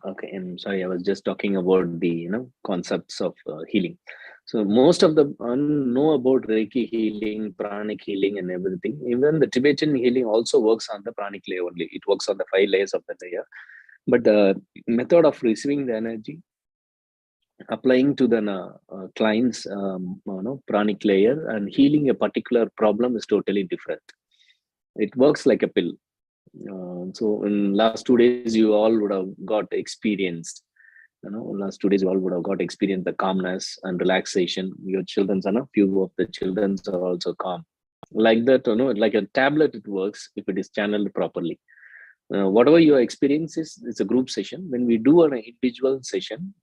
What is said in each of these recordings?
Okay, I'm sorry. I was just talking about the concepts of healing. So most of the know about Reiki healing, pranic healing, and everything. Even the Tibetan healing also works on the pranic layer only. It works on the 5 layers of the layer. But the method of receiving the energy, applying to the client's pranic layer, and healing a particular problem is totally different. It works like a pill. So in last 2 days, you all would have got experienced. Last 2 days, you all would have got experienced the calmness and relaxation. Your children's and a few of the children's are also calm. Like that, like a tablet, it works if it is channeled properly. Whatever your experience is, it's a group session. When we do an individual session,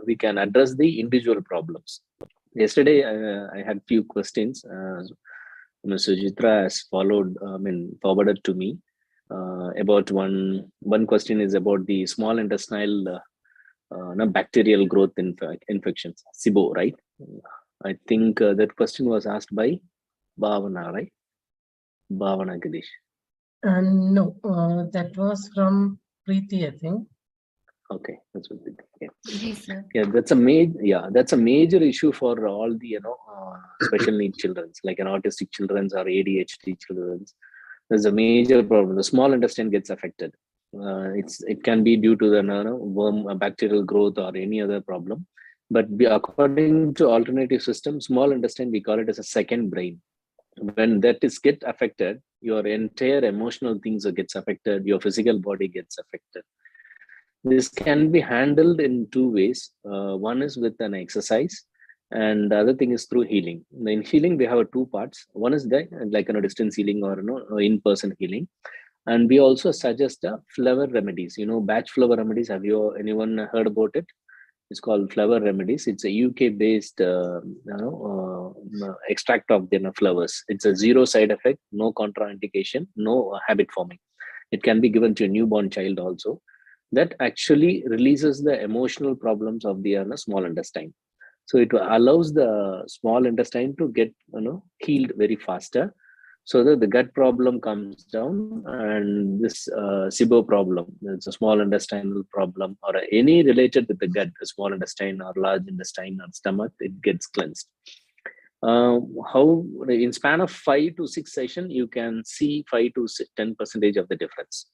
we can address the individual problems. Yesterday, I had few questions. Sujitra has forwarded to me about one question is about the small intestinal bacterial growth infections, SIBO, right? I think that question was asked by Bhavana, right? Bhavana Ganesh. No, that was from Preeti, I think. Okay, that's what we think. Yes, sir. Yeah, that's a major issue for all the special need children, like an autistic children or ADHD children. There's a major problem. The small intestine gets affected. It can be due to the worm bacterial growth or any other problem. But according to alternative system, small intestine, we call it as a second brain. When that is get affected, your entire emotional things gets affected. Your physical body gets affected. This can be handled in two ways. One is with an exercise, and the other thing is through healing. In healing, we have two parts. One is the like distance healing or in-person healing, and we also suggest flower remedies. Batch flower remedies. Have you anyone heard about it? It's called flower remedies. It's a UK-based extract of the flowers. It's a zero side effect, no contraindication, no habit forming. It can be given to a newborn child also. That actually releases the emotional problems of the small intestine. So it allows the small intestine to get healed very faster, so that the gut problem comes down, and this SIBO problem, it's a small intestinal problem, or any related with the gut, the small intestine or large intestine or stomach, it gets cleansed. How in span of 5 to 6 sessions, you can see 5 to 10% of the difference.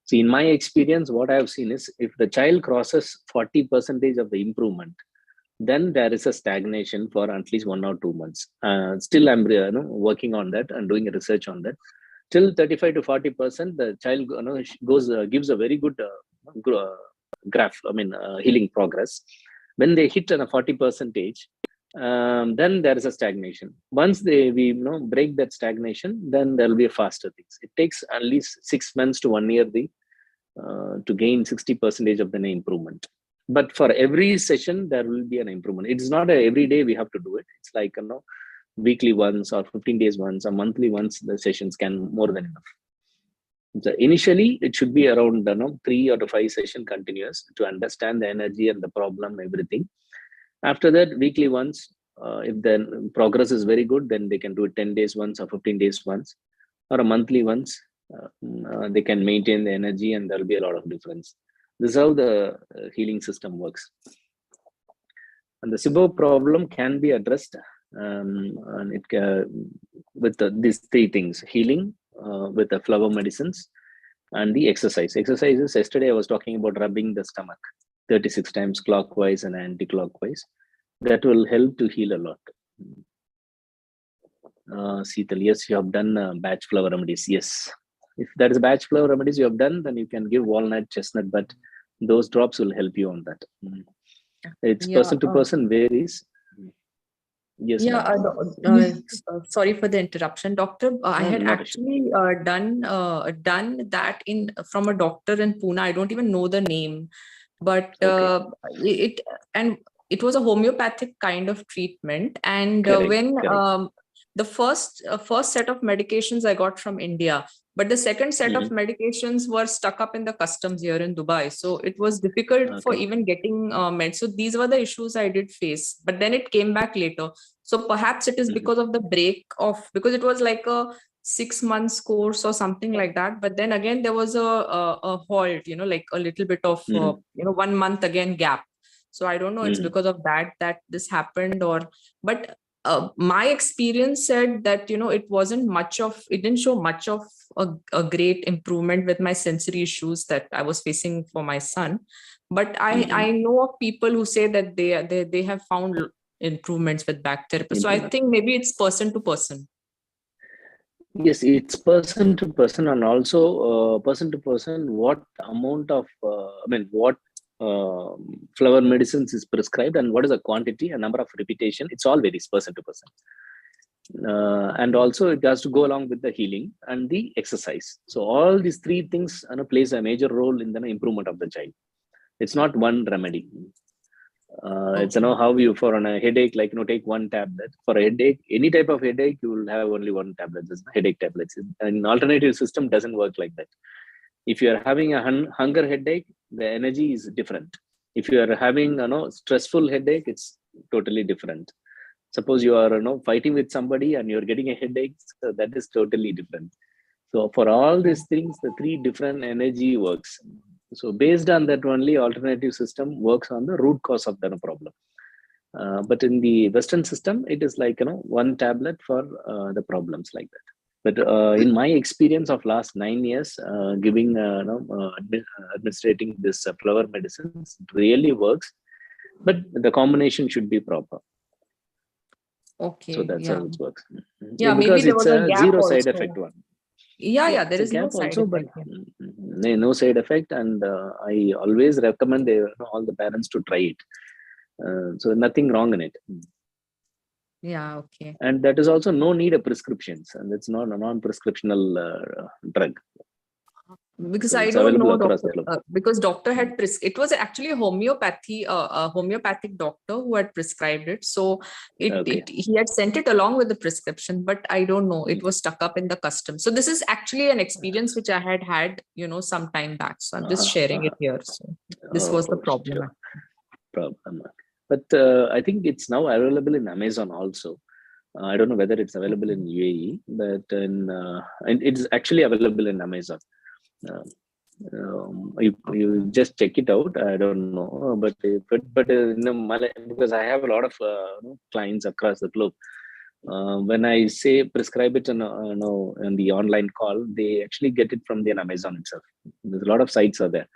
See, in my experience, what I have seen is if the child crosses 40% of the improvement, then there is a stagnation for at least 1 or 2 months. Still, I'm working on that and doing research on that. Till 35 to 40%, the child gives a very good graph. Healing progress. When they hit on a 40%, then there is a stagnation. Once we break that stagnation, then there will be a faster things. It takes at least 6 months to 1 year to gain 60% of the improvement. But for every session, there will be an improvement. It's not every day we have to do it. It's like weekly once or 15 days once or monthly once. The sessions can more than enough. So initially, it should be around 3 or 5 sessions continuous to understand the energy and the problem, everything. After that, weekly once. If the progress is very good, then they can do it 10 days once or 15 days once, or a monthly once. They can maintain the energy, and there will be a lot of difference. This is how the healing system works. And the SIBO problem can be addressed and it with these 3 things: healing with the flower medicines and the exercise. Exercises, yesterday I was talking about rubbing the stomach 36 times clockwise and anti-clockwise. That will help to heal a lot. Seetal, yes, you have done batch flower remedies. Yes. If there is a batch flower remedies you have done, then you can give walnut, chestnut, but those drops will help you on that. It's person to person varies. Yes. Yeah. Sorry for the interruption, doctor. I had actually done that from a doctor in Pune. I don't even know the name, but it was a homeopathic kind of treatment. And correct. The first set of medications I got from India, but the second set of medications were stuck up in the customs here in Dubai. So it was difficult for even getting meds. So these were the issues I did face, but then it came back later. So perhaps it is because of the break of, because it was like a 6 months course or something like that. But then again, there was a halt, like a little bit of, 1 month again gap. So I don't know, it's because of that this happened, but my experience said that, it didn't show much of a great improvement with my sensory issues that I was facing for my son. But I know of people who say that they have found improvements with back therapy. So I think maybe it's person to person. Yes, it's person to person, and also person to person, what amount of, what flower medicines is prescribed and what is the quantity and number of repetition. It's all varies person to person. And also it has to go along with the healing and the exercise. So all these three things plays a major role in the improvement of the child. It's not one remedy. It's how you, for a headache, like take one tablet. For a headache, any type of headache, you will have only one tablet. It's headache tablets. An alternative system doesn't work like that. If you are having a hunger headache, the energy is different. If you are having stressful headache, it's totally different. Suppose you are fighting with somebody and you're getting a headache, so that is totally different. So for all these things, the three different energy works. So based on that only, alternative system works on the root cause of the problem. But in the Western system, it is like one tablet for the problems like that. But in my experience of last 9 years, giving administrating this flower medicines, it really works. But the combination should be proper. Okay. So that's how it works. Yeah, because maybe there it's was a a gap zero also. side effect one. Yeah, there is no side also, effect. But no side effect, and I always recommend all the parents to try it. So nothing wrong in it. Yeah, okay. And that is also no need of prescriptions, and it's not a non-prescriptional drug. Because so I don't know, doctor, because doctor had it was actually a homeopathic doctor who had prescribed it. So he had sent it along with the prescription, but I don't know, it was stuck up in the customs. So this is actually an experience which I had some time back. So I'm just sharing it here. So this was the problem. Sure. But I think it's now available in Amazon also. I don't know whether it's available in UAE, but it's actually available in Amazon. You just check it out. I don't know, but because I have a lot of clients across the globe. When I say prescribe it in the online call, they actually get it from the Amazon itself. There's a lot of sites are there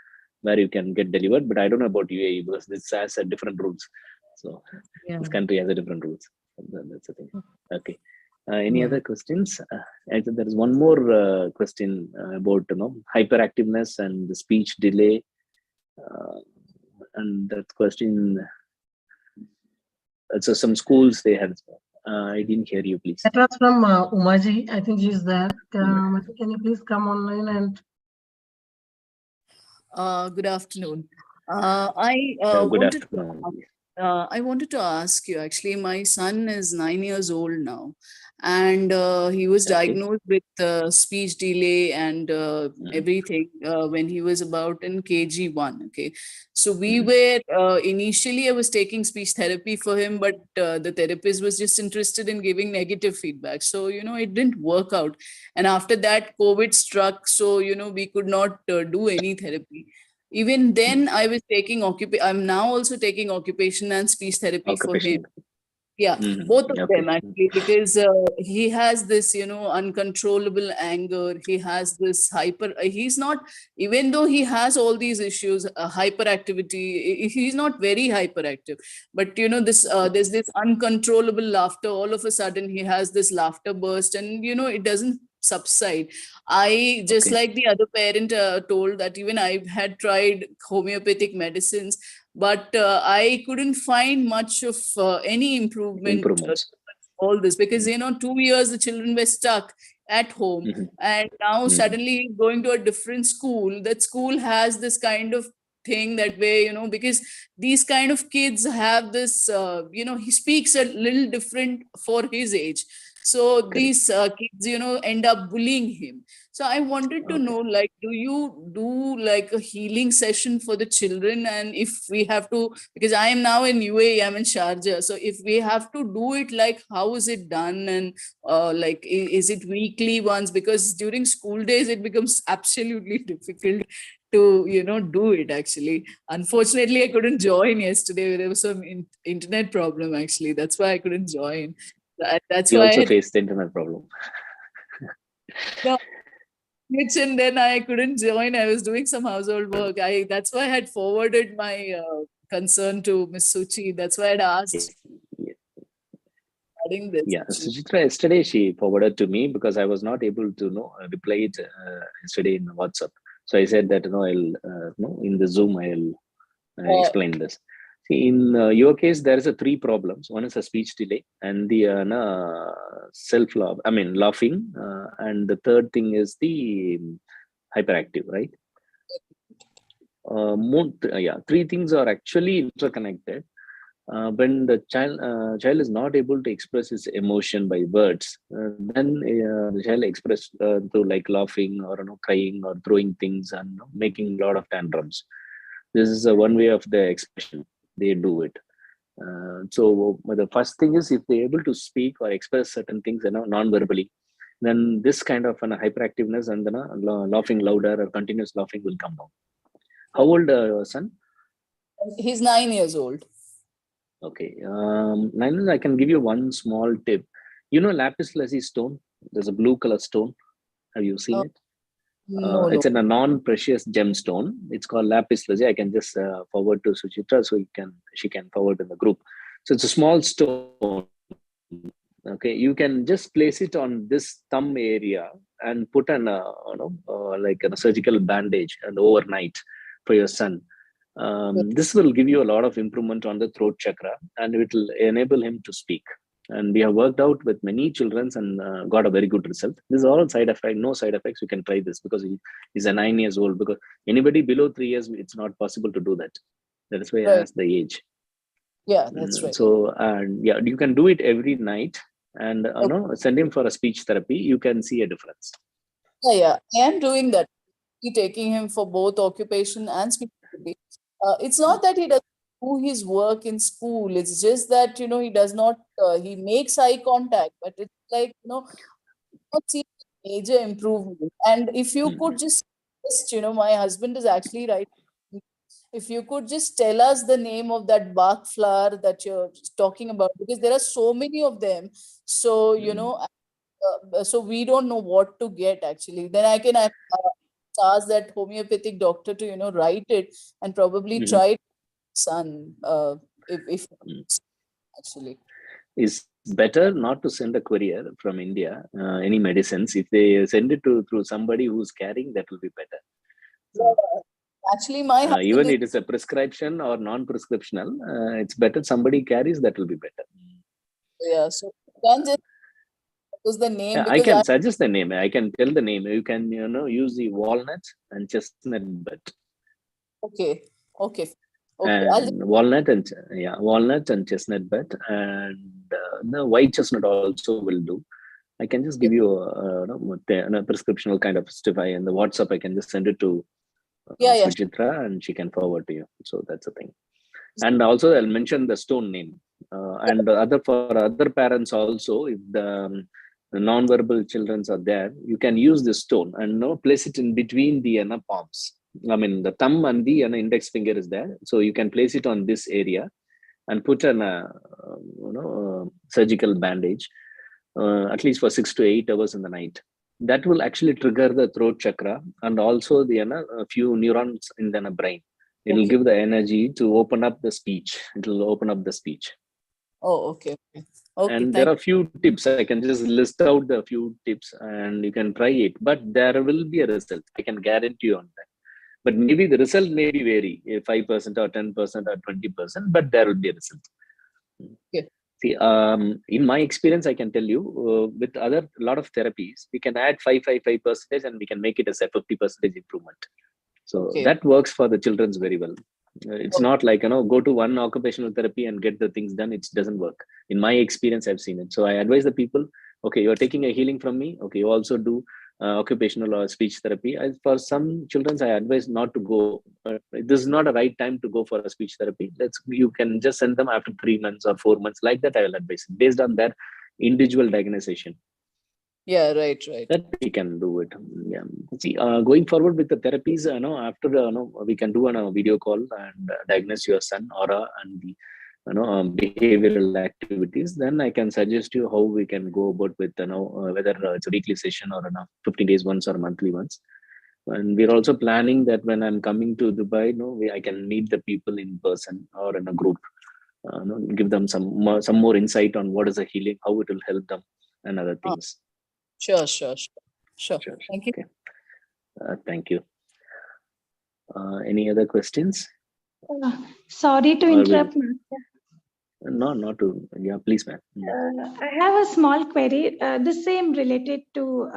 where you can get delivered, but I don't know about UAE because this has a different rules. So this country has a different rules. That's the thing. Okay. Any other questions? I think there is one more question about hyperactiveness and the speech delay, and that question. So some schools they had. I didn't hear you, please. That was from Umaji. I think she's there. Can you please come online and? Good afternoon. I wanted to ask you, actually, my son is 9 years old now, and he was diagnosed with speech delay and everything when he was about in KG1. Okay. So we were, initially I was taking speech therapy for him, but the therapist was just interested in giving negative feedback. So, it didn't work out. And after that, COVID struck. So, we could not do any therapy. Even then, I was taking I'm now also taking occupation and speech therapy for him. Yeah, both of them actually, because he has this, uncontrollable anger. He has this he's not, even though he has all these issues, hyperactivity, he's not very hyperactive. But, there's this uncontrollable laughter. All of a sudden, he has this laughter burst and, it doesn't subside. I just like the other parent told that even I had tried homeopathic medicines, but I couldn't find much of any improvements. All this because 2 years the children were stuck at home, and now suddenly going to a different school. That school has this kind of thing that way, because these kind of kids have this, he speaks a little different for his age. So these kids, end up bullying him. So I wanted to know, like, do you do like a healing session for the children? And if we have to, because I am now in UAE, I'm in Sharjah. So if we have to do it, like, how is it done? And like, is it weekly once? Because during school days, it becomes absolutely difficult to, do it actually. Unfortunately, I couldn't join yesterday. There was some internet problem actually. That's why I couldn't join. That's You why I also had faced the internet problem. no, and then I couldn't join. I was doing some household work. That's why I had forwarded my concern to Miss Suchi. That's why I'd asked regarding this. Yeah, Sujitra, yesterday she forwarded to me because I was not able to reply it yesterday in WhatsApp. So I said that I'll in the Zoom I'll explain this. See, in your case, there is a three problems. One is a speech delay, and the self-love. I mean, laughing, and the third thing is the hyperactive, right? Three things are actually interconnected. When the child is not able to express his emotion by words, then the child express through like laughing or crying or throwing things and making a lot of tantrums. This is one way of the expression they do it. So the first thing is, if they're able to speak or express certain things non-verbally, then this kind of hyperactiveness and laughing louder or continuous laughing will come down. How old your son? He's 9 years old. Okay. I can give you one small tip. Lapis lazuli stone? There's a blue color stone. Have you seen it? No. It's a non-precious gemstone. It's called lapis lazuli. I can just forward to Suchitra so she can forward in the group. So it's a small stone. Okay, you can just place it on this thumb area and put like a surgical bandage and overnight for your son. This will give you a lot of improvement on the throat chakra, and it will enable him to speak. And we have worked out with many children and got a very good result. This is all side effect, no side effects. You can try this because he's a 9 years old. Because anybody below 3 years, it's not possible to do that. That is why I asked the age. Yeah, that's right. So you can do it every night, and send him for a speech therapy. You can see a difference. Yeah, I am doing that. Taking him for both occupation and speech therapy. It's not that he doesn't do his work in school. It's just that he does not. He makes eye contact, but it's like not see major improvement. And if you could just, my husband is actually right. If you could just tell us the name of that Bach flower that you're talking about, because there are so many of them. So so we don't know what to get actually. Then I can ask that homeopathic doctor to write it and probably try it son if actually. It's better not to send a courier from India any medicines. If they send it through somebody who's carrying, that will be better. So, actually, my husband even it is a prescription or non-prescriptional, it's better somebody carries, that will be better. Yeah, so you can just use the name. I can suggest the name. I can tell the name. You can use the walnut and chestnut bud. Okay. And walnut and chestnut bud, and the white chestnut also will do. I can just give you a prescriptional kind of stuff. And the WhatsApp, I can just send it to Suchitra, and she can forward to you. So that's the thing. And also I'll mention the stone name. And for other parents also, if the non-verbal children are there, you can use this stone and place it in between the palms. I mean, the thumb and the index finger is there, so you can place it on this area and put surgical bandage at least for 6 to 8 hours in the night. That will actually trigger the throat chakra and also the a few neurons in the brain. It will give the energy to open up the speech. It will open up the speech. Oh, okay. And there are few tips. I can just list out the few tips and you can try it. But there will be a result. I can guarantee you on that. But maybe the result may be vary, 5% or 10% or 20%, but there will be a result. Okay. See, in my experience, I can tell you with a lot of therapies, we can add 5% and we can make it as a 50% improvement. So that works for the children very well. It's not like, go to one occupational therapy and get the things done. It doesn't work. In my experience, I've seen it. So I advise the people, Okay, you're taking a healing from me. Okay, you also do occupational or speech therapy. For some children, I advise not to go. This is not a right time to go for a speech therapy. You can just send them after 3 months or 4 months. Like that, I will advise based on their individual diagnosation. Yeah, right. That we can do it. Yeah. See, going forward with the therapies, after we can do a video call and diagnose your son aura and the behavioral activities. Then I can suggest you how we can go about with whether it's a weekly session or 15 days once or monthly once. And we're also planning that when I'm coming to Dubai, I can meet the people in person or in a group. Give them some more insight on what is the healing, how it will help them, and other things. Sure. Thank you. Okay. Thank you. Any other questions? Sorry to interrupt, Master. No, not to. Yeah, please, ma'am. I have a small query. The same related to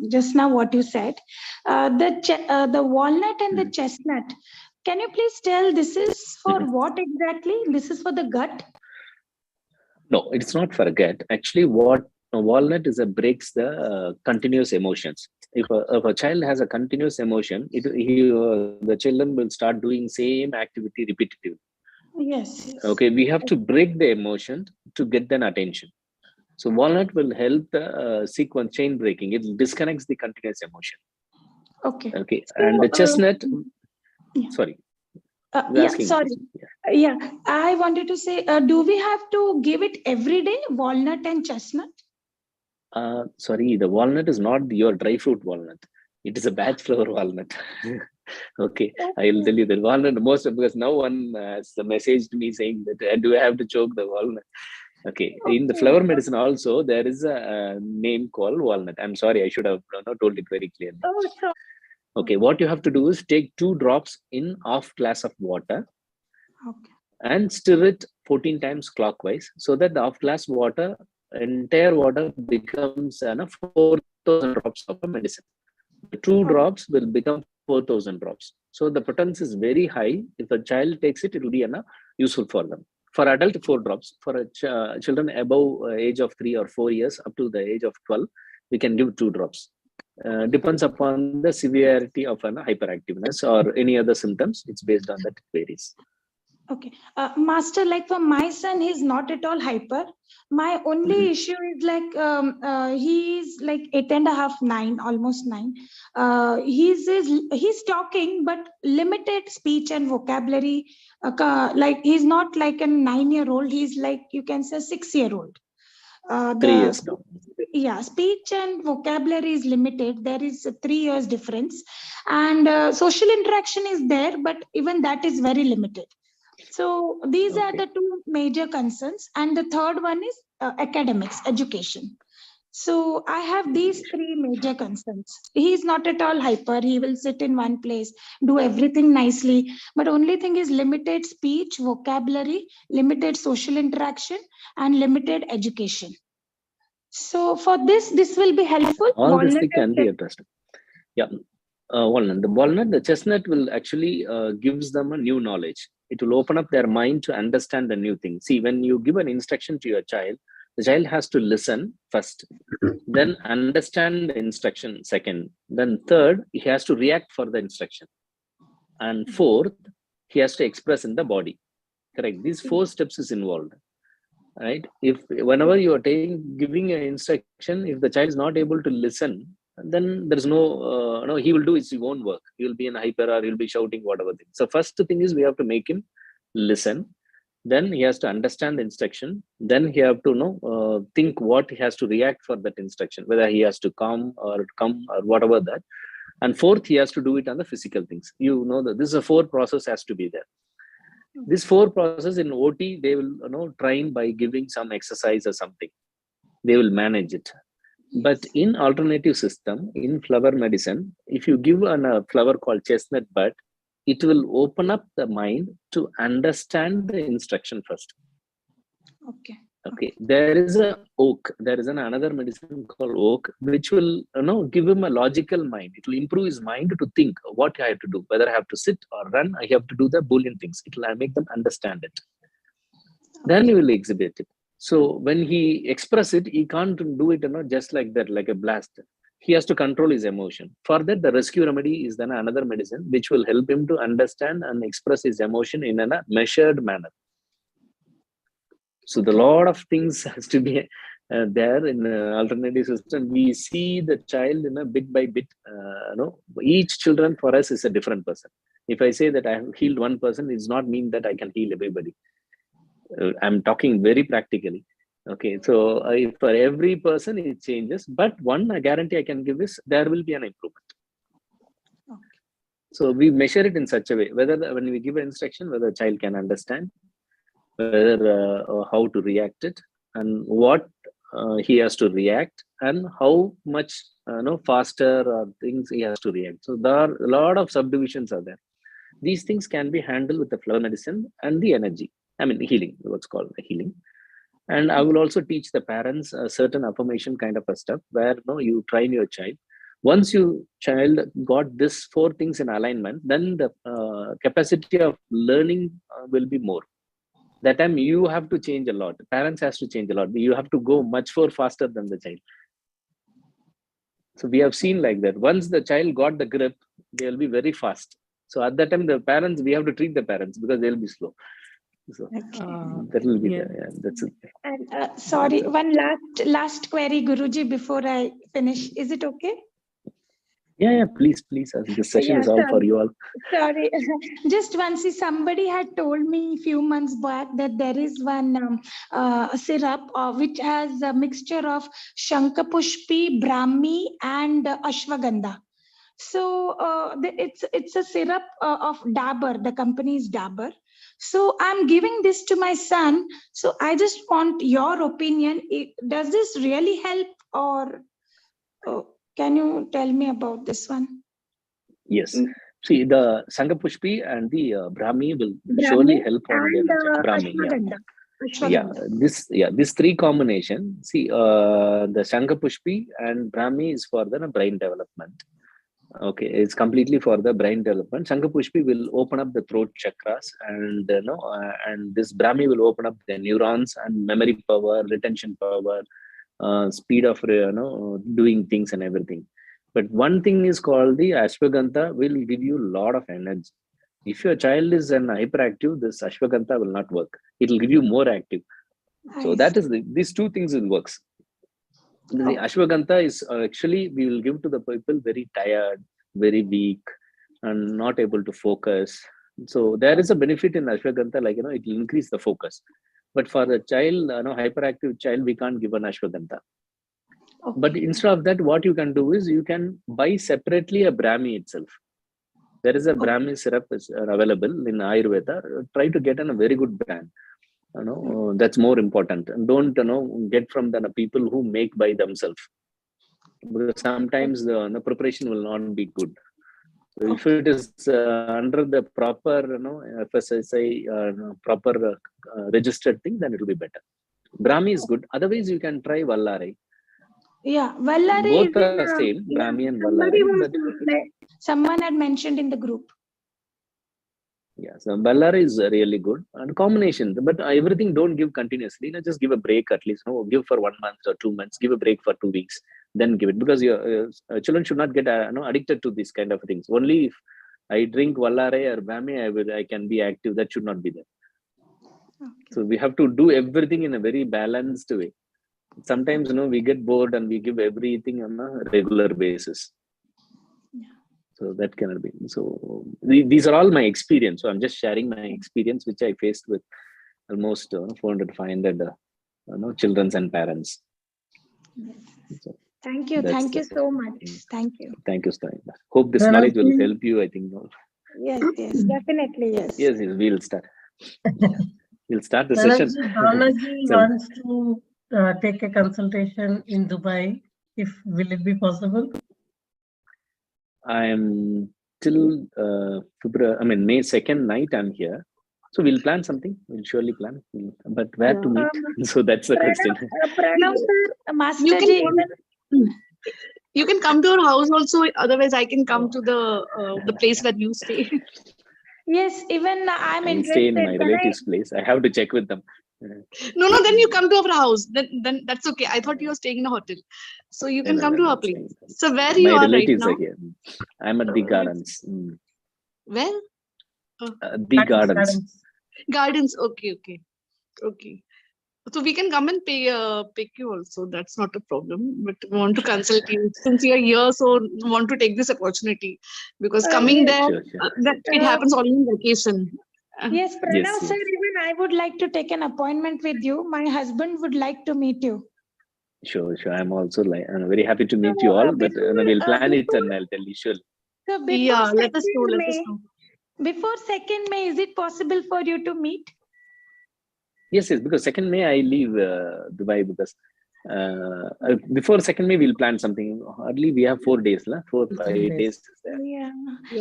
just now what you said. The walnut and the chestnut. Can you please tell this is for what exactly? This is for the gut? No, it's not for gut. Actually, what a walnut is breaks the continuous emotions. If a child has a continuous emotion, the children will start doing same activity repetitively. Yes. Okay, we have to break the emotion to get an attention. So walnut will help the sequence chain breaking. It disconnects the continuous emotion. Okay. Okay, so, and the chestnut. Sorry. Sorry. Yeah, I wanted to say, do we have to give it every day, walnut and chestnut? Sorry, the walnut is not your dry fruit walnut. It is a batch flower walnut. Okay, I will tell you the walnut most, because now one has messaged me saying that do I have to choke the walnut? Okay, in the flower medicine also there is a name called walnut. I'm sorry, I should have told it very clearly. Okay, what you have to do is take 2 drops in half glass of water. Okay. And stir it 14 times clockwise, so that the half glass entire water becomes 4,000 drops of a medicine. The 2 drops will become 4,000 drops. So the potency is very high. If a child takes it, it will be useful for them. For adult, 4 drops. For children above age of 3 or 4 years, up to the age of 12, we can give 2 drops. Depends upon the severity of hyperactiveness or any other symptoms. It's based on that, it varies. Okay, Master, like for my son, he's not at all hyper. My only issue is like he's like 8.5, 9, almost 9. He's talking, but limited speech and vocabulary. Like he's not like a 9-year-old. He's like, you can say, 6-year-old. 3 years now. Yeah, speech and vocabulary is limited. There is a 3 years difference, and social interaction is there, but even that is very limited. So these are the 2 major concerns. And the third one is academics, education. So I have these 3 major concerns. He is not at all hyper. He will sit in one place, do everything nicely. But only thing is limited speech, vocabulary, limited social interaction, and limited education. So for this will be helpful. All this can be addressed. Yeah. Walnut. The chestnut will actually gives them a new knowledge. It will open up their mind to understand the new thing. See, when you give an instruction to your child, the child has to listen first, then understand the instruction second, then third, he has to react for the instruction, and fourth, he has to express in the body. Correct? These 4 steps is involved. Right? If whenever you are giving an instruction, if the child is not able to listen, then there's no he will do his own work. He will be in a hyper, or he'll be shouting whatever thing. So first thing is we have to make him listen. Then he has to understand the instruction. Then he have to think what he has to react for that instruction, whether he has to come or whatever that. And fourth, he has to do it on the physical things. That this is a 4 process has to be there. This 4 process in OT, they will train by giving some exercise or something. They will manage it. But in alternative system, in flower medicine, if you give a flower called chestnut bud, it will open up the mind to understand the instruction first. Okay. There is a oak. There is another medicine called oak, which will give him a logical mind. It will improve his mind to think what I have to do, whether I have to sit or run. I have to do the Boolean things. It will make them understand it. Then you will exhibit it. So when he express it, he can't do it, just like that, like a blast. He has to control his emotion. For that, the rescue remedy is then another medicine which will help him to understand and express his emotion in a measured manner. So the lot of things has to be there in alternative system. We see the child in a bit by bit. Each children for us is a different person. If I say that I have healed one person, it's not mean that I can heal everybody. I'm talking very practically. Okay, so for every person it changes, but one guarantee I can give is there will be an improvement. Okay. So we measure it in such a way, whether when we give an instruction, whether the child can understand, whether how to react it, and what he has to react, and how much faster things he has to react. So there are a lot of subdivisions are there. These things can be handled with the flower medicine and the energy. I mean, healing, what's called healing. And I will also teach the parents a certain affirmation kind of a stuff where you train your child. Once your child got this 4 things in alignment, then the capacity of learning will be more. That time you have to change a lot. Parents has to change a lot. You have to go much more faster than the child. So we have seen like that. Once the child got the grip, they will be very fast. So at that time, the parents, we have to treat the parents because they'll be slow. So that will be there. Yeah, that's it. And sorry, one last query, Guruji, before I finish. Is it okay? Yeah, please. This session is all for you all. Sorry, just once somebody had told me a few months back that there is one syrup which has a mixture of Shankapushpi, Brahmi, and Ashwagandha. So it's a syrup of Dabur. The company is Dabur. So I'm giving this to my son. So I just want your opinion. Does this really help, or can you tell me about this one? Yes. See, the Sangapushpi and the Brahmi will surely help on the Brahmi. This 3 combination. See, the Sangapushpi and Brahmi is for the brain development. Okay, it's completely for the brain development. Sangapushpi will open up the throat chakras, and and this Brahmi will open up the neurons and memory power, retention power, speed of doing things and everything. But one thing is called the Ashwagandha will give you a lot of energy. If your child is an hyperactive, this Ashwagandha will not work. It will give you more active. So that is these 2 things will works. The Ashwagandha is actually, we will give to the people very tired, very weak, and not able to focus. So there is a benefit in Ashwagandha, like, it will increase the focus. But for the child, hyperactive child, we can't give an Ashwagandha. Okay. But instead of that, what you can do is you can buy separately a Brahmi itself. There is a Brahmi syrup is available in Ayurveda. Try to get a very good brand. That's more important. And don't get from the people who make by themselves, because sometimes the preparation will not be good. So if it is under the proper FSSI proper registered thing, then it will be better. Brahmi is good. Otherwise, you can try Vallari. Yeah, Vallari. Both are same, Brahmi and Vallari. Someone had mentioned in the group. Yeah, so Ballari is really good and combination, but everything don't give continuously. Just give a break at least. Give for 1 month or 2 months. Give a break for 2 weeks, then give it, because your children should not get addicted to these kind of things. Only if I drink Vallari or Brahmi, I can be active. That should not be there. Okay. So we have to do everything in a very balanced way. Sometimes we get bored and we give everything on a regular basis. So that cannot be. So these are all my experience. So I'm just sharing my experience, which I faced with almost 400, 500 children and parents. Yes. So thank you so much. Thank you. Thank you, Stein. Hope this knowledge will help you, I think. Yes, definitely, yes. Yes, we'll start. We'll start the session. Balaji wants to take a consultation in Dubai. Will it be possible? I am till May 2nd night I'm here. So we'll plan something. We'll surely plan. But where to meet? So that's the question. Pranav sir, Masterji, you can come to our house also. Otherwise, I can come to the place where you stay. Yes, even I'm interested. Stay in my relative's place. I have to check with them. No, then you come to our house. Then that's okay. I thought you were staying in a hotel. So you can come to our place. So where you My are right relatives now? are here. I'm at the gardens. Where? The gardens. Gardens. Okay. So we can come and pick you also. That's not a problem. But we want to consult you since you're here. So want to take this opportunity because coming there, Sure. that it happens only in vacation. Yes, Pranav sir, even I would like to take an appointment with you. My husband would like to meet you. Sure. I'm also I'm very happy to meet you all, but we'll plan it and I'll tell you surely. So before let us know. Before 2nd May, is it possible for you to meet? Yes, because 2nd May I leave Dubai because before 2nd May we'll plan something. Hardly we have 4 days, 4-5 days. Yeah.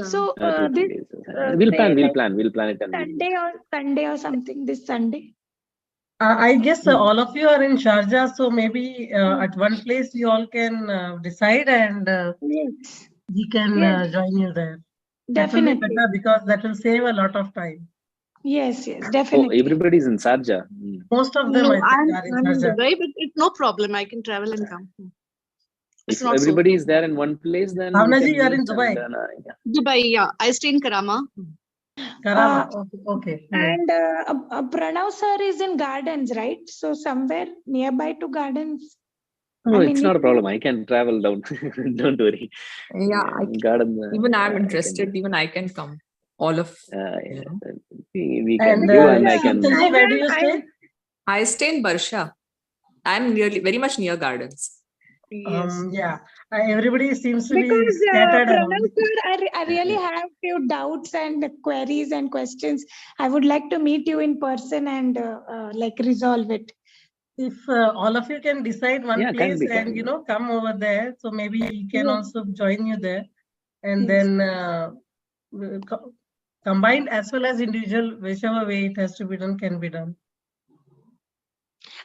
So we'll plan it and Sunday or something this Sunday. I guess all of you are in Sharjah, so maybe at one place you all can decide and we can join you there. Definitely. That will be better because that will save a lot of time. Yes, definitely. Everybody's in Sharjah. Most of them, I think, are in Sharjah. Dubai, but it's no problem. I can travel and come. If everybody is there in one place, then Bhavnaji, you are in Dubai. Dubai, yeah. I stay in Karama. Okay. And Pranav sir is in Gardens, right? So somewhere nearby to Gardens. No, it's not a problem. I can travel down. Don't worry. Yeah, Garden. Even I'm interested. Even I can come. All of we can do, and I can. Where do you stay? I stay in Barsha. I'm very much near Gardens. Yes. Everybody seems to be scattered around. Sir, I really have few doubts and queries and questions. I would like to meet you in person and resolve it. If all of you can decide one place and come over there, so maybe he can also join you there, and then combined as well as individual, whichever way it has to be done can be done.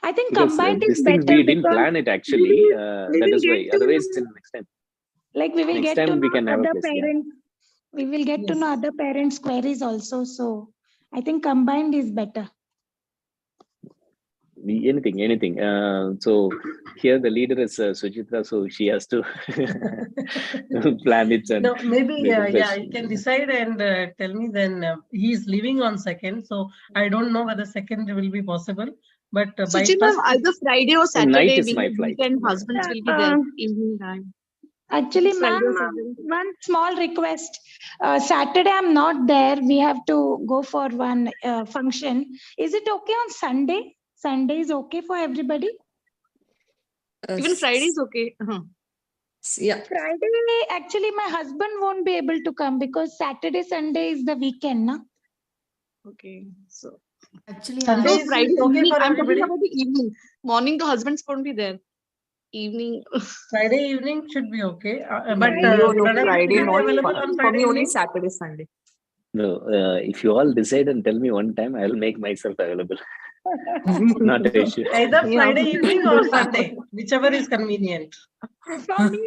I think combined is better. We didn't plan it actually. That is why. Otherwise, next time. Like we will get to know other parents. We will get to know other parents' queries also. So I think combined is better. Anything. So here the leader is Sujitra, so she has to plan it. And maybe you can decide and tell me. Then he is leaving on 2nd, so I don't know whether 2nd will be possible. But by either Friday or Saturday, night is my flight. Husbands will be there evening time. Actually, ma'am, one small request. Saturday I'm not there. We have to go for one function. Is it okay on Sunday? Sunday is okay for everybody? Even Friday is okay. Yeah. Friday, actually, my husband won't be able to come because Saturday, Sunday is the weekend, no? Okay, so actually, Sunday is Friday evening. I'm talking about the evening. Morning, the husbands won't be there. Evening. Friday evening should be okay. But Friday not available on Friday. For me, only Saturday, Sunday. No, if you all decide and tell me one time, I'll make myself available. Not an issue. Either Friday evening or Sunday, whichever is convenient.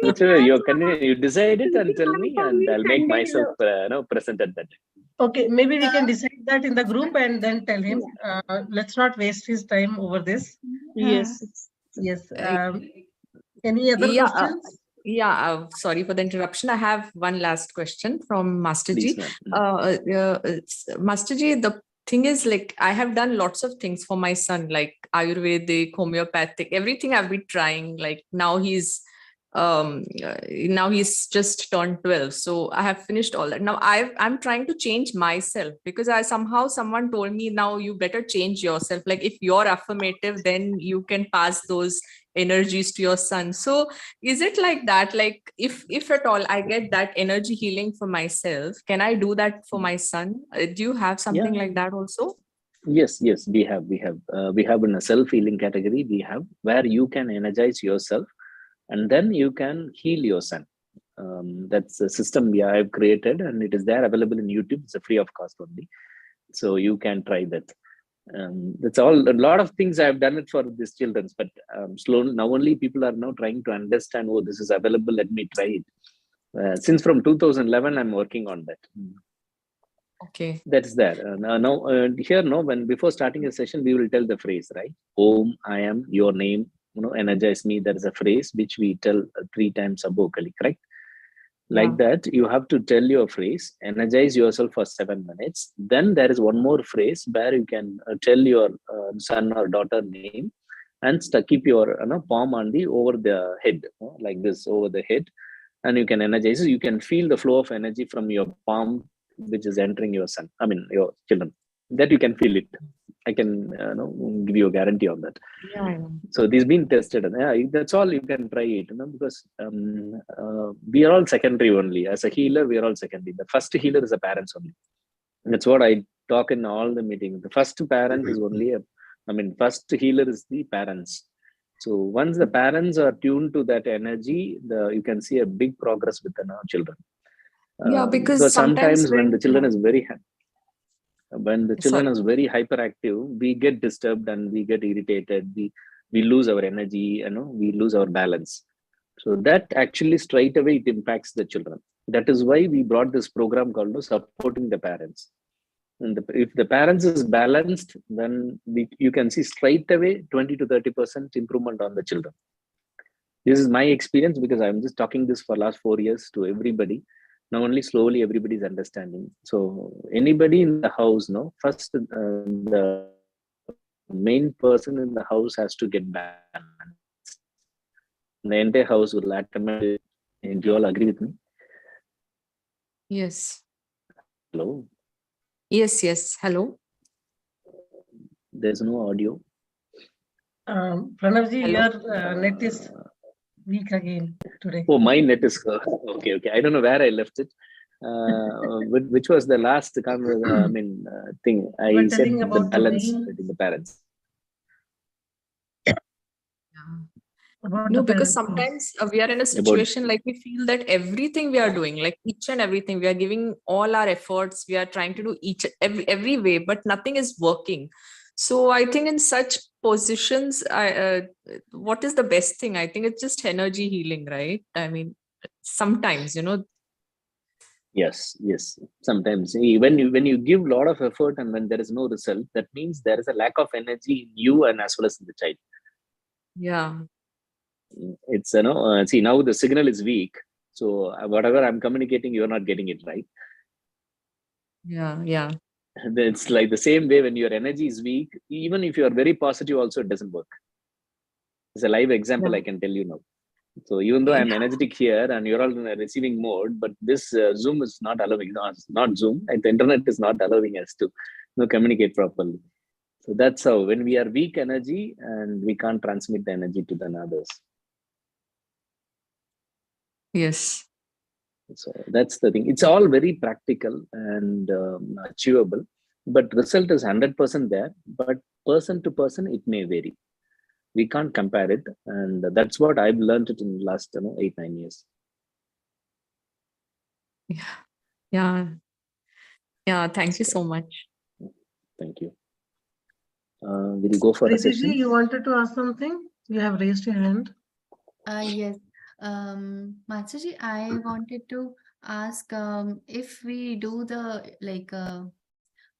Whichever you're convenient, you decide it and tell me, and I'll make myself present at that time. Okay, maybe we can decide that in the group and then tell him. Let's not waste his time over this. Yes. Any other questions? Sorry for the interruption. I have one last question from Master Ji. Master Ji, the thing is, I have done lots of things for my son, like Ayurvedic, homeopathic, everything I've been trying. Now he's just turned 12, so I have finished all that. Now I'm trying to change myself because someone told me, now you better change yourself. If you're affirmative, then you can pass those energies to your son. So is it like that? If at all I get that energy healing for myself, can I do that for my son? Do you have something like that also? Yes, we have in a self-healing category, we have where you can energize yourself and then you can heal your son. That's a system I have created, and it is there available in YouTube. It's a free of cost only, so you can try that. That's all. A lot of things I've done it for these children, but slowly now only people are now trying to understand, oh, this is available, let me try it. Since from 2011 I'm working on that. Okay. That's there. Now, here, no, when before starting a session, we will tell the phrase, right? Om, I am, your name, energize me. There is a phrase which we tell 3 times vocally, correct? Like that, you have to tell your phrase, energize yourself for 7 minutes. Then there is one more phrase where you can tell your son or daughter name and keep your palm on the over the head, like this over the head, and you can energize. You can feel the flow of energy from your palm, which is entering your son. I mean, your children. That you can feel it. I can give you a guarantee on that. Yeah. So this been tested, and that's all. You can try it, because we are all secondary only. As a healer, we are all secondary. The first healer is the parents only. That's what I talk in all the meetings. The first parent is only first healer is the parents. So once the parents are tuned to that energy, you can see a big progress with the children. Yeah, because sometimes when the children is very hyperactive, we get disturbed and we get irritated. We lose our energy, we lose our balance. So that actually straight away it impacts the children. That is why we brought this program called supporting the parents. And if the parents is balanced, then you can see straight away 20 to 30% improvement on the children. This is my experience because I'm just talking this for last 4 years to everybody. Now only slowly everybody is understanding. So anybody in the house, first the main person in the house has to get balance. The entire house will automatically. Do you all agree with me? Yes. Hello. Yes. Hello. There's no audio. Pranavji, your net is weak again today. Oh, my net is okay. I don't know where I left it. Which was the last thing I said the balance between the parents. No, because sometimes we are in a situation like we feel that everything we are doing, like each and everything, we are giving all our efforts, we are trying to do every way, but nothing is working. So I think in such positions, what is the best thing? I think it's just energy healing, right? I mean, sometimes, Yes. Sometimes when you give a lot of effort and when there is no result, that means there is a lack of energy in you and as well as in the child. Yeah. It's see, now the signal is weak, so whatever I'm communicating, you're not getting it right. Yeah. It's like the same way when your energy is weak, even if you are very positive also, it doesn't work. It's a live example. I can tell you now. So even though I'm energetic here and you're all in a receiving mode, but this Zoom is not allowing, not Zoom, the internet is not allowing us to communicate properly. So that's how, when we are weak energy and we can't transmit the energy to the others. Yes. So that's the thing. It's all very practical and achievable, but result is 100% there. But person to person, it may vary. We can't compare it, and that's what I've learned it in the last 8-9 years. Yeah. Thank you so much. Thank you. Will you go for a session? You wanted to ask something? You have raised your hand. Yes. Matsuji, I wanted to ask if we do the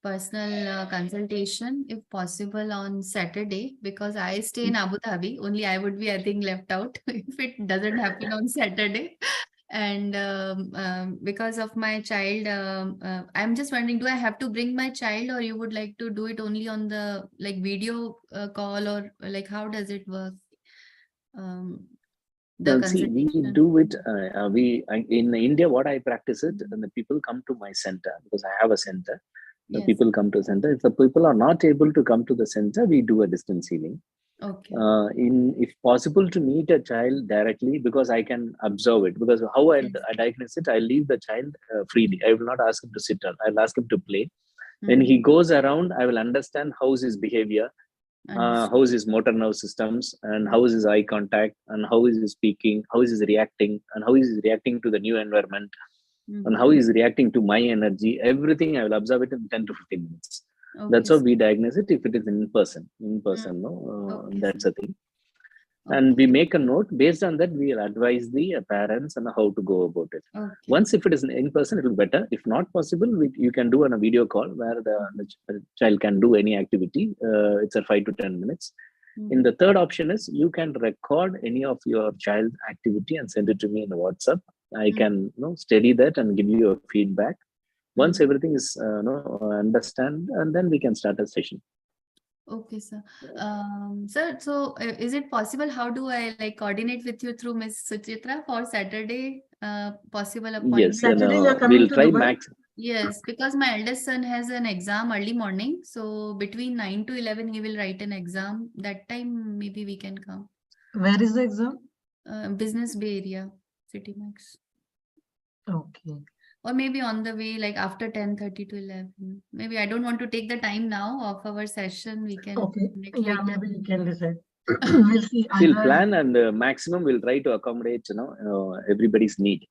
personal consultation, if possible, on Saturday, because I stay in Abu Dhabi. Only I would be, I think, left out if it doesn't happen on Saturday. And because of my child, I'm just wondering, do I have to bring my child, or you would like to do it only on the video call, or how does it work? See, we do it. In India, what I practice it, and the people come to my center because I have a center. The people come to the center. If the people are not able to come to the center, we do a distance healing. Okay. If possible, to meet a child directly, because I can observe it. Because how I diagnose it, I leave the child freely. I will not ask him to sit down. I'll ask him to play. When he goes around, I will understand how's his behavior, how is his motor nerve systems, and how is his eye contact, and how is he speaking, how is he reacting, and how is he reacting to the new environment, and how is he reacting to my energy. Everything I will observe it in 10 to 15 minutes. That's how we diagnose it if it is in person. That's the thing. And we make a note. Based on that, we will advise the parents on how to go about it. Once, if it is in person, it will be better. If not possible, you can do on a video call where the child can do any activity. It's a 5 to 10 minutes. In the third option is you can record any of your child activity and send it to me in WhatsApp. I can study that and give you a feedback. Once everything is understand, and then we can start a session. Okay, sir. Sir, so is it possible? How do I coordinate with you through Miss Suchitra for Saturday possible appointment? Yes, we'll try max. Yes, because my eldest son has an exam early morning. So between 9 to 11, he will write an exam. That time, maybe we can come. Where is the exam? Business Bay Area, City Max. Okay. Or maybe on the way, like after 10:30 to 11. Maybe I don't want to take the time now of our session. We can. Okay. Yeah, maybe we can decide. We'll see. We'll plan, and maximum we'll try to accommodate everybody's need.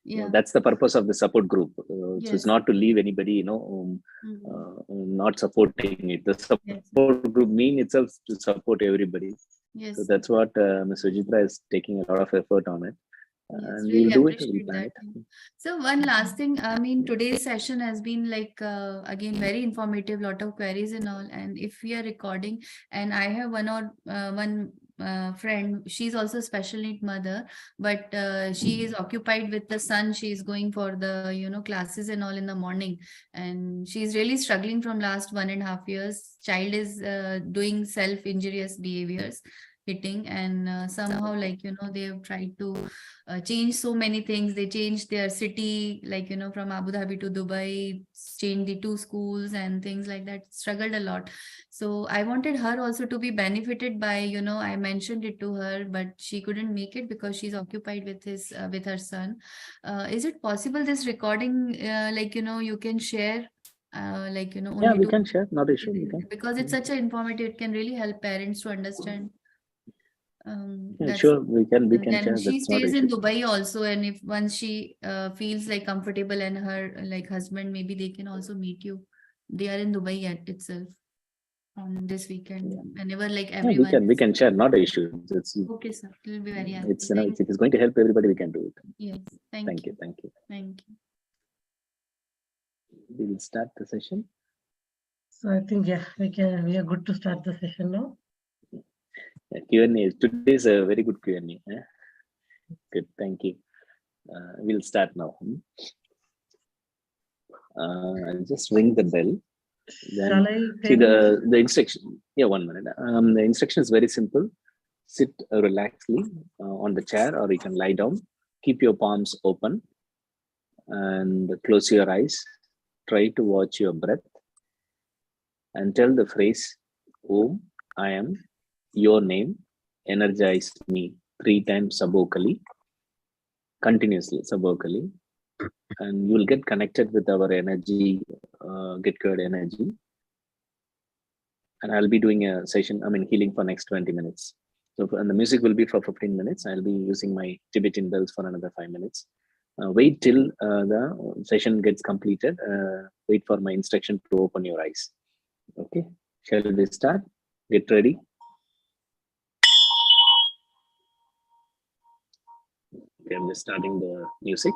Yeah. That's the purpose of the support group. So it's not to leave anybody not supporting it. The support group mean itself to support everybody. Yes. So that's what Ms. Sujitra is taking a lot of effort on it. And really we'll do it. appreciate that. So one last thing, I mean, today's session has been again very informative, lot of queries and all. And if we are recording, and I have one friend, she's also special need mother, but she is occupied with the son. She is going for the classes and all in the morning, and she's really struggling from last 1.5 years. Child is doing self-injurious behaviors, hitting, and somehow they have tried to change so many things. They changed their city, from Abu Dhabi to Dubai, changed the 2 schools and things like that. Struggled a lot. So I wanted her also to be benefited by, I mentioned it to her, but she couldn't make it because she's occupied with her son. Is it possible this recording, you can share? Yeah, we can share, not issue. We can. Because it's such an informative, it can really help parents to understand. Sure, we can share. She stays in Dubai also, and if once she feels comfortable, and her husband, maybe they can also meet you. They are in Dubai itself on this weekend. Whenever everyone. We can share, not an issue. Okay, sir. It will be very helpful. If it is going to help everybody, we can do it. Yes. Thank you. We will start the session. So I think we are good to start the session now. Q&A. Today is a very good Q&A. Good, thank you. We'll start now. I'll just ring the bell. Then Shall I see the instruction. Yeah, 1 minute. The instruction is very simple. Sit relaxedly on the chair, or you can lie down. Keep your palms open and close your eyes. Try to watch your breath and tell the phrase, Om, I am, your name, energize me 3 times subvocally, continuously subvocally, and you will get connected with our energy, GETCURED energy. And I'll be doing a session, healing for next 20 minutes. So, and the music will be for 15 minutes. I'll be using my Tibetan bells for another 5 minutes. Wait till the session gets completed. Wait for my instruction to open your eyes. Okay, shall we start? Get ready. Okay, I'm just starting the music.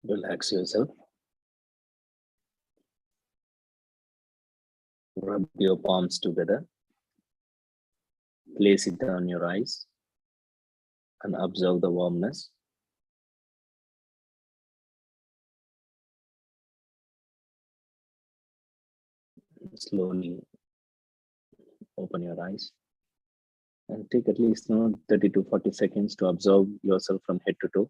Relax yourself. Rub your palms together. Place it on your eyes and observe the warmness. Slowly open your eyes and take at least 30 to 40 seconds to observe yourself from head to toe.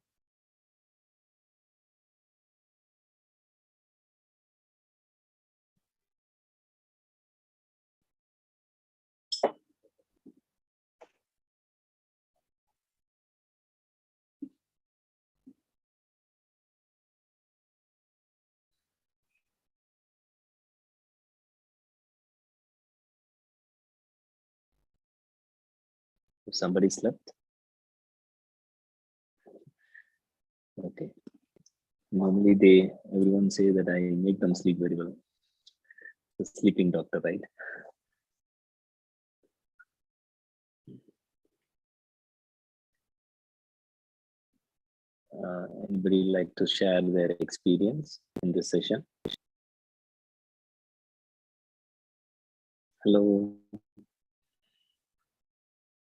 If somebody slept, okay. Normally everyone say that I make them sleep very well. The sleeping doctor, right? Anybody like to share their experience in this session? Hello.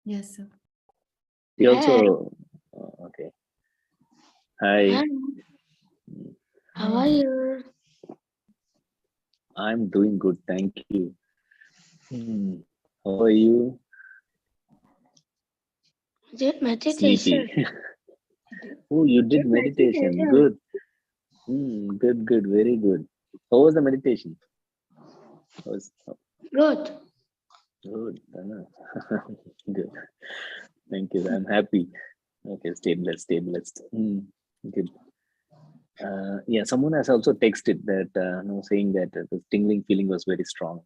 Yes, sir. You also, okay. Hi. Hi. How are you? I'm doing good, thank you. How are you? Did meditation. Sleepy. Oh, you did meditation. Good. Good. Very good. How was the meditation? Good. Good. Good. Thank you. I'm happy. Okay, stay blessed. Good. Yeah, someone has also texted that, saying that the tingling feeling was very strong.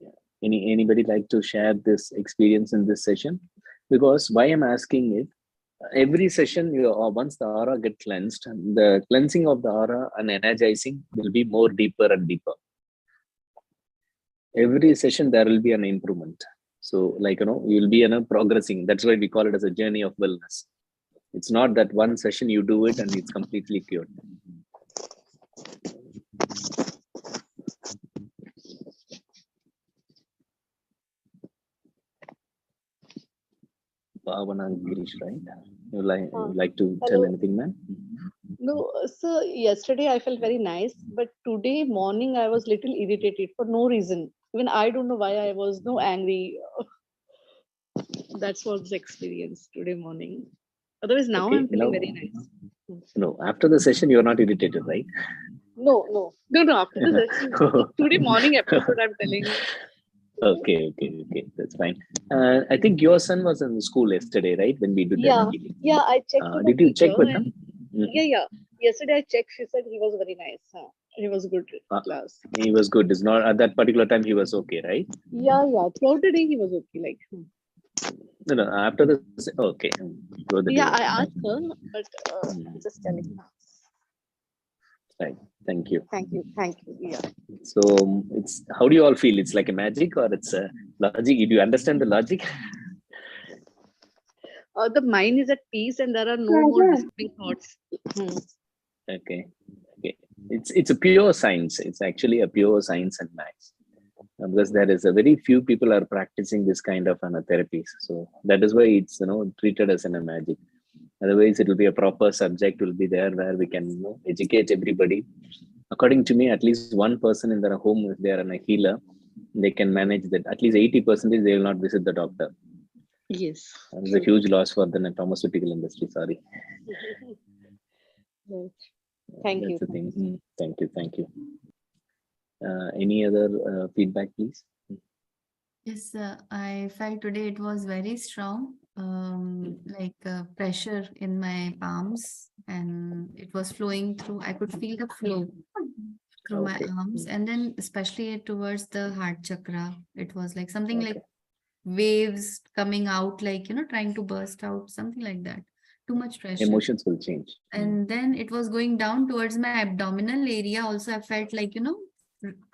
Yeah. Anybody like to share this experience in this session? Because why I'm asking it, every session, once the aura gets cleansed, the cleansing of the aura and energizing will be more deeper and deeper. Every session there will be an improvement. So, you'll be progressing. That's why we call it as a journey of wellness. It's not that one session you do it and it's completely cured. Bhavana Girish, right? You like to tell anything, man? No, so yesterday I felt very nice, but today morning I was little irritated for no reason. Even I don't know why I was no angry. That's what's the experience today morning. Otherwise, now Okay, I'm feeling very nice. No, after the session, you're not irritated, right? No. After the session, today morning episode, I'm telling. Okay, that's fine. I think your son was in school yesterday, right? When we did the energy. Yeah, I checked with did the you check teacher with him? Yeah. Yesterday I checked. She said he was very nice. He was good class. He was good. It's not at that particular time he was okay, right? Yeah. Throughout the day he was okay. Like. No. After the okay. Yeah, I asked her, but just telling her. Right. Thank you. Yeah. So it's how do you all feel? It's like a magic or it's a logic? Do you understand the logic? The mind is at peace and there are no more disturbing thoughts. Okay. It's a pure science. It's actually a pure science and maths. Because there is a very few people are practicing this kind of therapies. So that is why it's treated as a magic. Otherwise, it will be a proper subject will be there where we can educate everybody. According to me, at least one person in their home, if they are a healer, they can manage that. At least 80% they will not visit the doctor. Yes. It's a huge loss for the pharmaceutical industry. Sorry. Thank That's you. the thing. Thank you. Any other feedback, please? Yes, I felt today it was very strong, like pressure in my palms, and it was flowing through. I could feel the flow through my arms, and then especially towards the heart chakra. It was like something like waves coming out, like trying to burst out, something like that. Too much pressure. Emotions will change. And then it was going down towards my abdominal area. Also, I felt like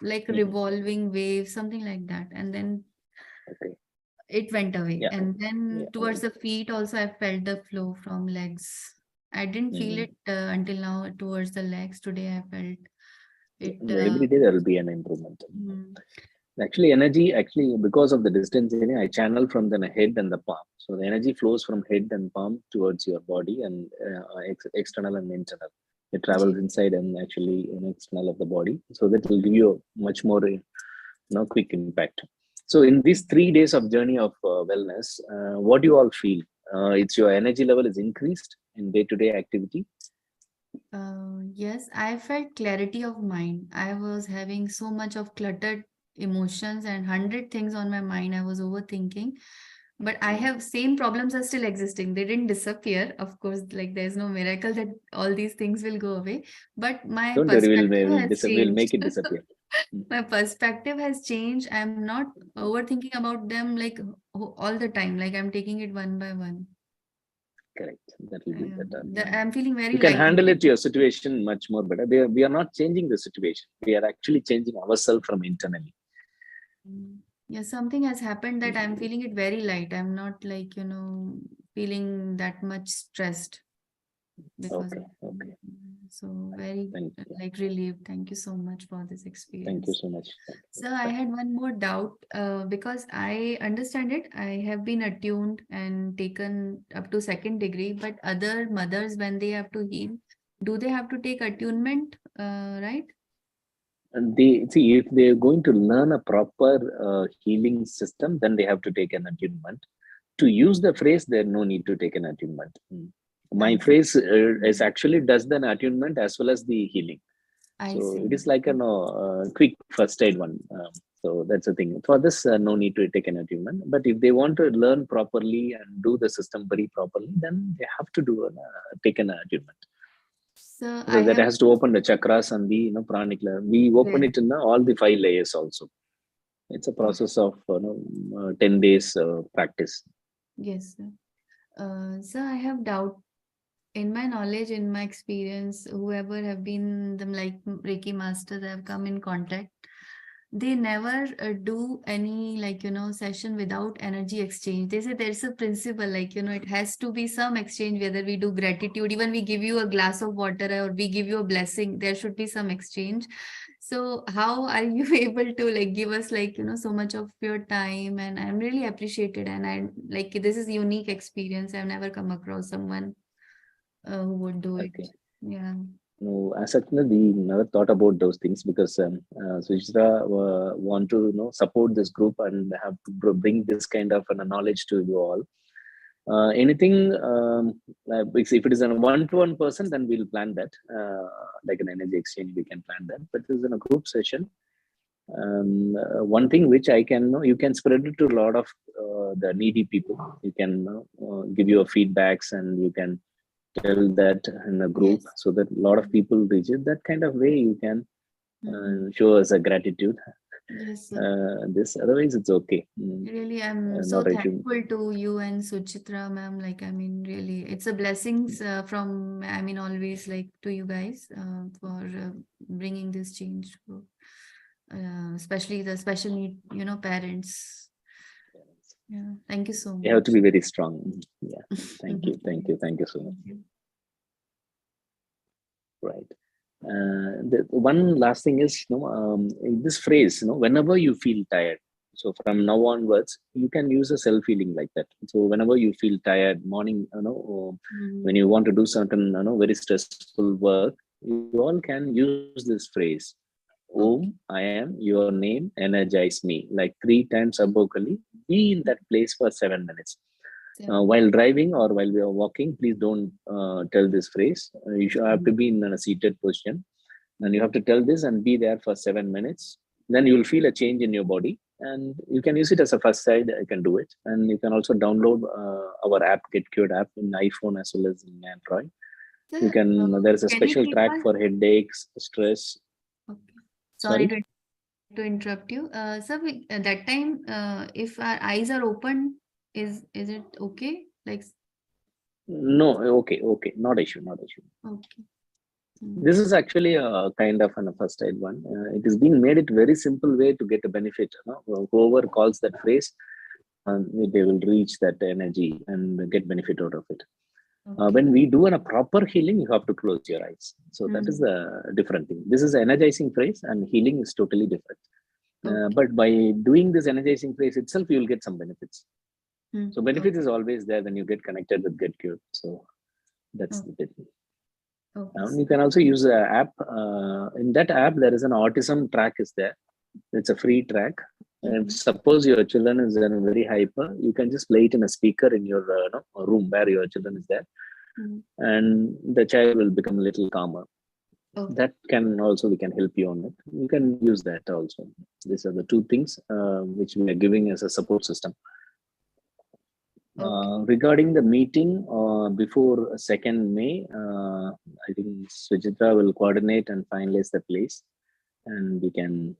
like revolving waves, something like that, and then it went away. And then towards the feet also I felt the flow from legs. I didn't feel it until now towards the legs. Today I felt it. Every day there will be an improvement. Actually, energy, because of the distance, I channel from the head and the palm. So the energy flows from head and palm towards your body and external and internal. It travels inside and actually external of the body. So that will give you a much more quick impact. So in these 3 days of journey of wellness, what do you all feel? It's your energy level is increased in day-to-day activity. Yes, I felt clarity of mind. I was having so much of cluttered emotions and 100 things on my mind. I was overthinking, but I have same problems are still existing. They didn't disappear. Of course, like there's no miracle that all these things will go away, but my Don't worry, perspective has we'll make changed. it disappear. My perspective has changed. I'm not overthinking about them like all the time. Like I'm taking it one by one. Correct. That will be better. I'm feeling very You can light. handle it your situation much more better. We are not changing the situation. We are actually changing ourselves from internally. Yeah, something has happened that I'm feeling it very light. I'm not like, feeling that much stressed because Okay. so very like relieved. Thank you so much for this experience. Thank you so much. So I had one more doubt because I understand it. I have been attuned and taken up to 2nd degree, but other mothers, when they have to heal, do they have to take attunement, right? And if they're going to learn a proper healing system, then they have to take an attunement. To use the phrase, there's no need to take an attunement. My phrase is actually does the attunement as well as the healing. So it is like a quick first aid one. So that's the thing. For this, no need to take an attunement. But if they want to learn properly and do the system very properly, then they have to take an attunement. So that has to open the chakras and the pranic layer. We open it in all the 5 layers also. It's a process of 10 days practice. Yes, sir. So I have doubt. In my knowledge, in my experience, whoever have been them like Reiki masters have come in contact, they never do any session without energy exchange. They say there's a principle like it has to be some exchange, whether we do gratitude, even we give you a glass of water or we give you a blessing, there should be some exchange. So how are you able to give us so much of your time? And I'm really appreciated, and I this is unique experience. I've never come across someone who would do it. Yeah. No, as such, we never thought about those things because Suchitra want to support this group and have to bring this kind of knowledge to you all. Anything if it is a one-to-one person, then we'll plan that like an energy exchange. We can plan that, but this is in a group session. One thing which I can you can spread it to a lot of the needy people. You can give your feedbacks and you can tell that in a group so that a lot of people reach it. That kind of way you can show us a gratitude. This otherwise it's okay. Really, I'm so thankful to you and Suchitra ma'am. Really, it's a blessings from always to you guys for bringing this change, especially the special need parents. Yeah, thank you so much. You have to be very strong. Yeah, thank you so much. Right. The one last thing is this phrase, whenever you feel tired. So from now onwards, you can use a self-healing like that. So whenever you feel tired, morning, when you want to do certain, very stressful work, you all can use this phrase. Om, I am, your name, energize me. Like 3 times vocally, be in that place for 7 minutes. While driving or while we are walking, please don't tell this phrase. You should have to be in a seated position. And you have to tell this and be there for 7 minutes. Then you will feel a change in your body. And you can use it as a first side. You can do it. And you can also download our app, GetCured app, in iPhone as well as in Android. You can. There is a special track for headaches, stress. Okay. Sorry to interrupt you. So at that time, if our eyes are open, is it okay? No, okay, not issue. Okay. This is actually a kind of a first aid one. It has been made it very simple way to get a benefit. Whoever calls that phrase, they will reach that energy and get benefit out of it. When we do a proper healing, you have to close your eyes. So that is the different thing. This is an energizing phrase, and healing is totally different. But by doing this energizing phrase itself, you will get some benefits. So benefits is always there when you get connected with GetCured. So that's the bit. Okay. You can also use the app. In that app, there is an autism track is there. It's a free track. And suppose your children is very hyper, you can just play it in a speaker in your room where your children is there, and the child will become a little calmer. Okay. That can also, we can help you on it. You can use that also. These are the two things which we are giving as a support system. Regarding the meeting before 2nd May, I think Sujitra will coordinate and finalize the place, and we can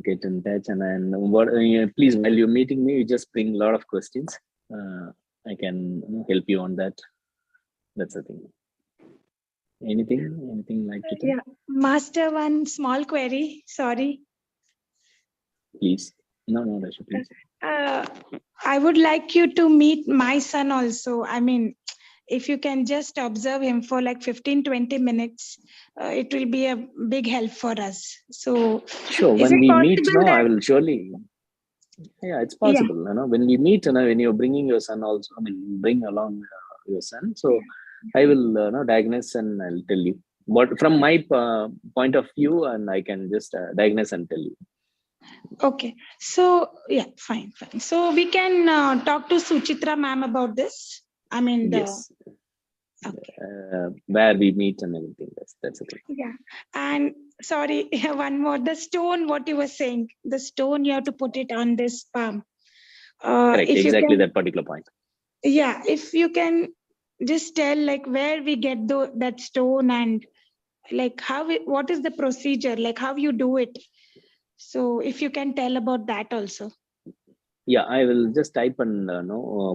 get in touch. And then please, while you're meeting me, you just bring a lot of questions. I can help you on that. That's the thing. Anything like to tell? Yeah, Master, one small query. Sorry. Please. No, Rasha, please. I would like you to meet my son also. I mean, if you can just observe him for like 15-20 minutes, it will be a big help for us. So, sure. When we meet, I will surely. Yeah, it's possible. Yeah. When we meet, when you're bringing your son also, bring along your son. So I will diagnose and I'll tell you what from my point of view, and I can just diagnose and tell you. Okay. So yeah, fine. So we can talk to Suchitra ma'am about this. Yes. Okay. Where we meet and everything. That's okay. Yeah. And sorry, one more. The stone, what you were saying, the stone you have to put it on this palm. Correct. Exactly that particular point. Yeah. If you can just tell like where we get that stone and like what is the procedure, like how you do it. So if you can tell about that also. Yeah, I will just type and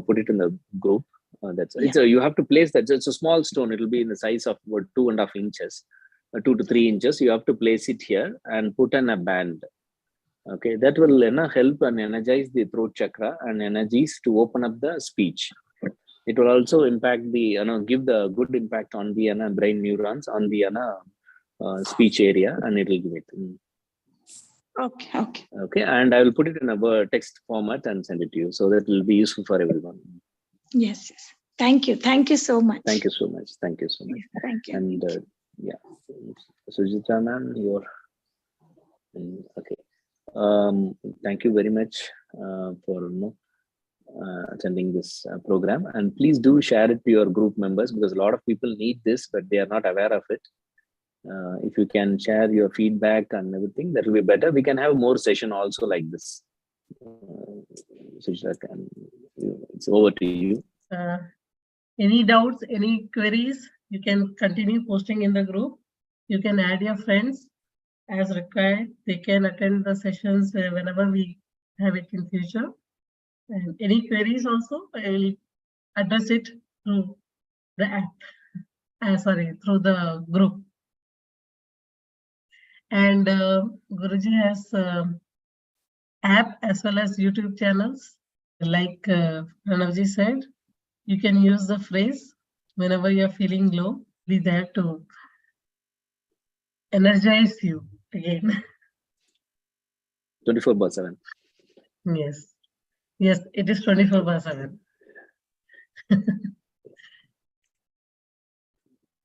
put it in the group. You have to place that. It's a small stone. It will be in the size of about 2.5 inches, 2 to 3 inches. You have to place it here and put in a band. Okay, that will help and energize the throat chakra and energies to open up the speech. It will also impact the give the good impact on the brain neurons on the speech area, and it will give it. Okay, and I will put it in a text format and send it to you, so that will be useful for everyone. Yes. Thank you so much. Thank you so much. Thank you so much. Yes, thank you. And yeah, Sujitra ma'am, you're okay. Thank you very much for attending this program, and please do share it to your group members, because a lot of people need this, but they are not aware of it. If you can share your feedback and everything, that will be better. We can have more session also like this. Sujitra, it's over to you. Any doubts, any queries, you can continue posting in the group. You can add your friends as required. They can attend the sessions whenever we have it in future. And any queries also, I will address it through the app. Through the group. And Guruji has app as well as YouTube channels. Like Pranavji said, you can use the phrase whenever you're feeling low, be there to energize you again. 24/7. Yes, it is 24/7.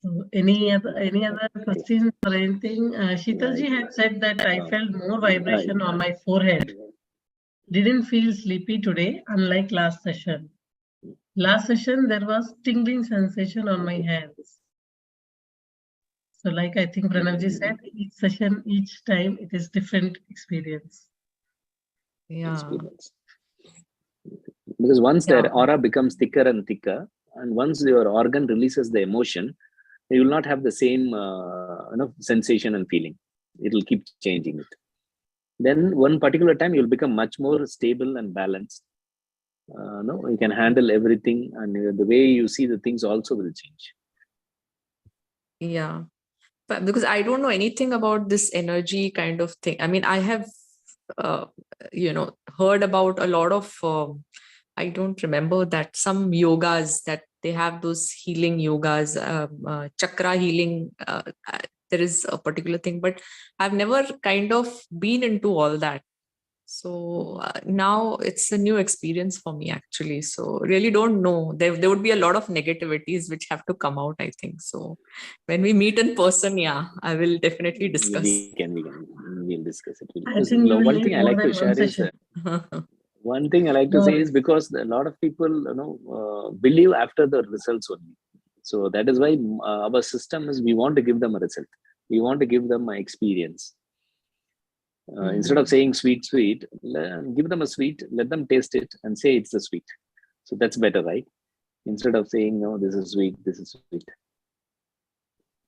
So any other questions or anything? Sheetalji had said that I felt more vibration on my forehead. Didn't feel sleepy today, unlike last session. Last session, there was tingling sensation on my hands. So like I think Pranavji said, each session, each time, it is different experience. Yeah. Because once their aura becomes thicker and thicker, and once your organ releases the emotion, you will not have the same sensation and feeling. It will keep changing it. Then one particular time you'll become much more stable and balanced. You can handle everything, and the way you see the things also will change. Yeah, but because I don't know anything about this energy kind of thing. I mean, I have heard about a lot of I don't remember that some yogas that they have those healing yogas, chakra healing. There is a particular thing, but I've never kind of been into all that. So now it's a new experience for me, actually. So really don't know. There would be a lot of negativities which have to come out, I think. So when we meet in person, yeah, I will definitely discuss. We'll discuss it. I think you will One need thing I more like to than one share is session. one thing I like to say is because a lot of people, believe after the results only. So that is why our system is, we want to give them a result. We want to give them an experience. Instead of saying sweet, give them a sweet, let them taste it and say it's a sweet. So that's better, right? Instead of saying, no, this is sweet, this is sweet.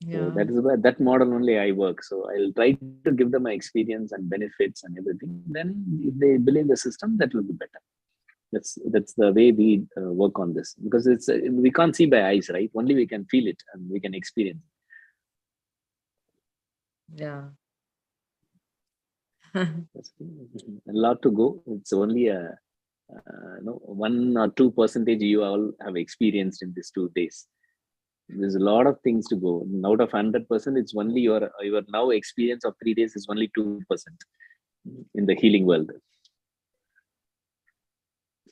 Yeah. So that is why that model only I work. So I'll try to give them my experience and benefits and everything. Then if they believe the system, that will be better. That's the way we work on this, because it's we can't see by eyes, right? Only we can feel it and we can experience it. Yeah. That's a lot to go. It's only a 1 or 2% you all have experienced in these 2 days. There's a lot of things to go. Out of 100%, it's only your now experience of 3 days is only 2% in the healing world.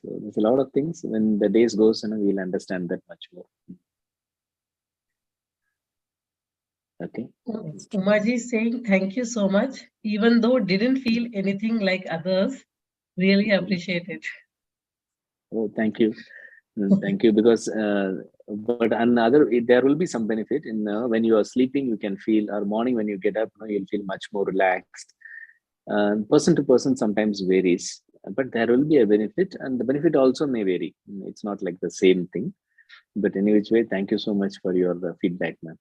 So there's a lot of things. When the days goes, we'll understand that much more. Okay. Umaji is saying thank you so much, even though didn't feel anything like others. Really appreciate it. Oh, thank you. Thank you. Because but another, there will be some benefit in when you are sleeping, you can feel, or morning when you get up, you'll feel much more relaxed. Person to person sometimes varies, but there will be a benefit, and the benefit also may vary. It's not like the same thing, but in which way, thank you so much for your feedback, ma'am.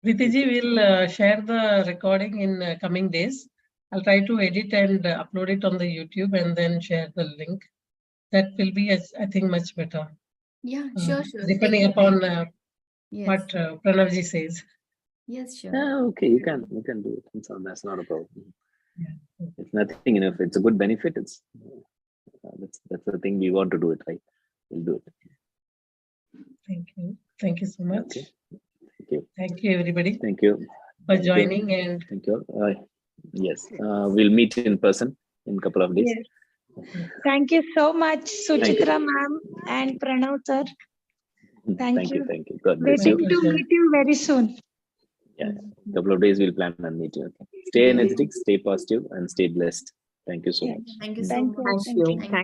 Prithiji will share the recording in coming days. I'll try to edit and upload it on the YouTube and then share the link. That will be, I think, much better. Yeah, sure. Depending upon yes. what Pranavji says. Yes, sure. Okay, you can do it. So that's not a problem. Yeah. It's nothing enough. It's a good benefit. It's that's the thing we want to do it, right? We'll do it. Thank you so much. Okay. Thank you. Thank you, everybody. Thank you for joining. And thank you. Yes, we'll meet in person in a couple of days. Yes. Thank you so much, Suchitra ma'am and Pranav sir. Thank you. Thank you. God bless Waiting you. to meet you very soon. Yeah, a couple of days we'll plan and meet you. Okay. Stay energetic, stay positive, and stay blessed. Thank you so much. Thank you so much. Thank you.